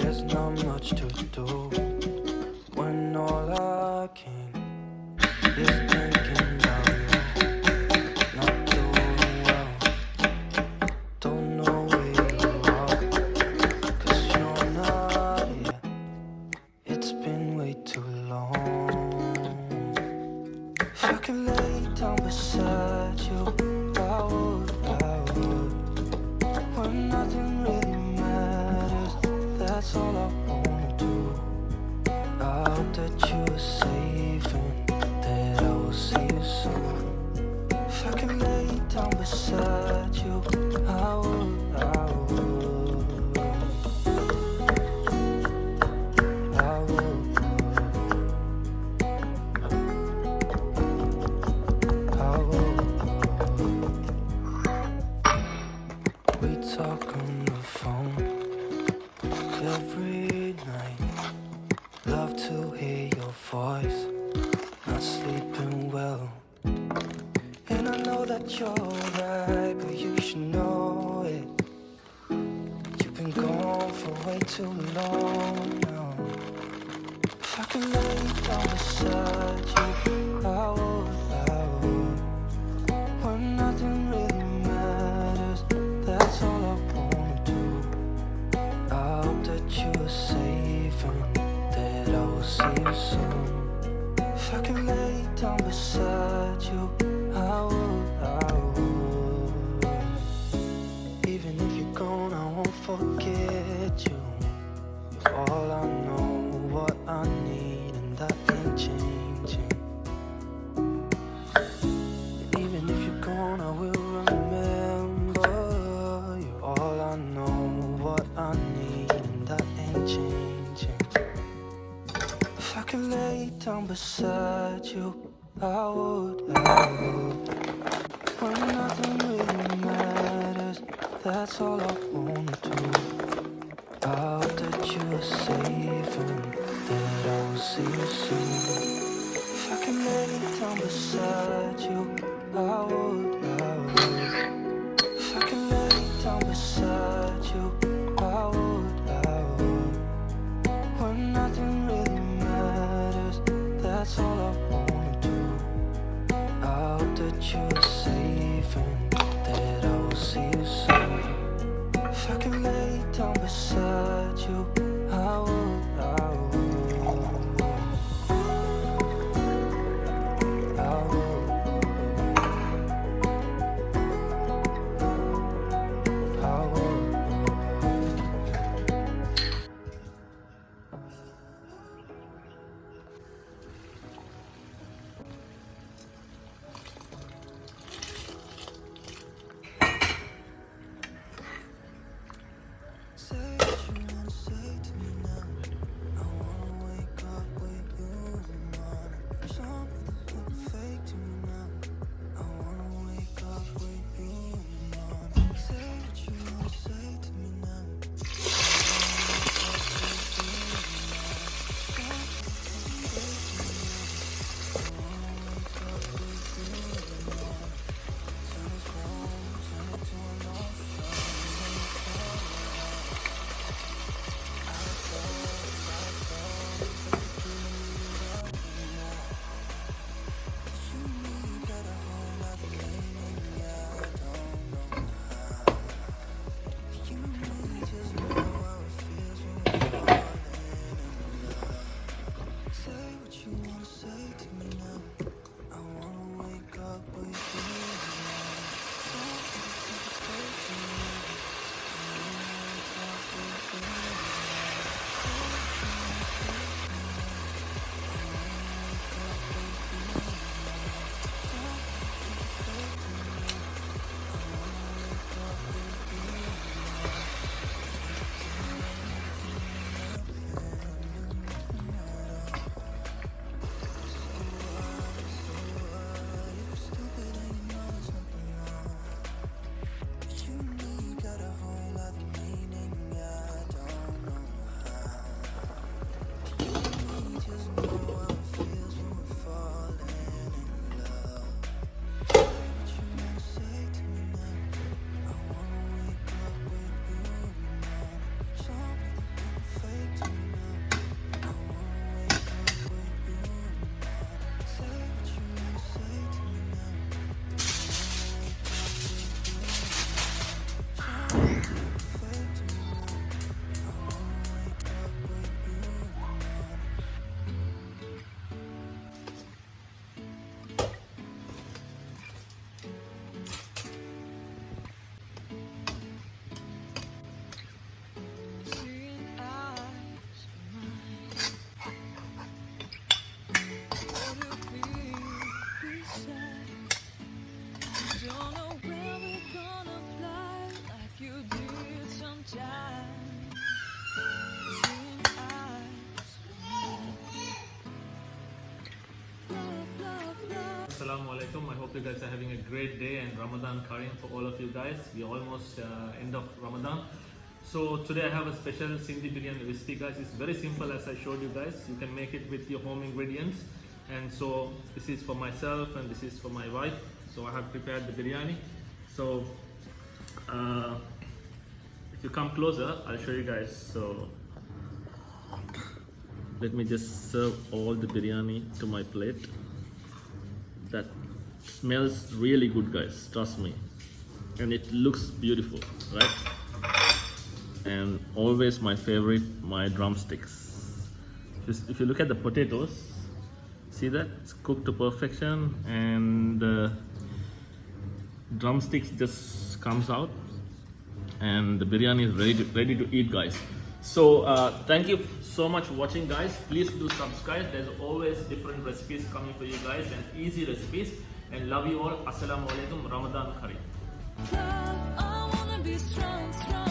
there's not much to do when all I can is thinking about you. Not doing well, don't know where you are, 'cause you're not here. It's been way too long. If I could lay down beside you, I would, when nothing really matters, that's all I wanna do. I hope that you are safe and that I will see you soon. If I could lay down beside you, I would, I would, I would, I would. We talk on the phone every night. Love to hear your voice. Not sleeping well, and I know that you're right, but you should know it. You've been gone for way too long now. If I could lay down beside you, I would, I would. When nothing really matters, that's all I wanna do. I hope that you are safe and that I will see you soon. If I could lay down beside you, I would, I would. Even if you're gone, I won't forget you. You're all I know, what I need, and that ain't changing. And even if you're gone, I will remember. You're all I know, what I need, and that ain't changing. If I could lay down beside you, I would, I would. When nothing really matters, that's all I wanna do. I hope that you are safe and that I will see you soon. If I could lay down beside you, I would, I would. If I could lay down beside you, I would, I would. When nothing really matters, that's all I wanna do. I hope that you are safe and that I will see you soon. If I could lay down beside you, I would, I would, I would, I would. Say what you wanna say to me now. Assalamu alaikum. I hope you guys are having a great day and Ramadan Kareem for all of you guys. We're almost end of Ramadan. So today I have a special Sindhi Biryani recipe guys. It's very simple as I showed you guys. You can make it with your home ingredients. And so this is for myself and this is for my wife. So I have prepared the biryani. So if you come closer, I'll show you guys. So let me just serve all the biryani to my plate. That smells really good guys, trust me. And it looks beautiful, right? And always my favorite, my drumsticks. If you look at the potatoes, see that? It's cooked to perfection and the drumsticks just comes out and the biryani is ready to eat guys. So thank you so much for watching guys. Please do subscribe. There's always different recipes coming for you guys and easy recipes. And love you all. Assalamu alaikum. Ramadan Kareem. I wanna be strong, strong.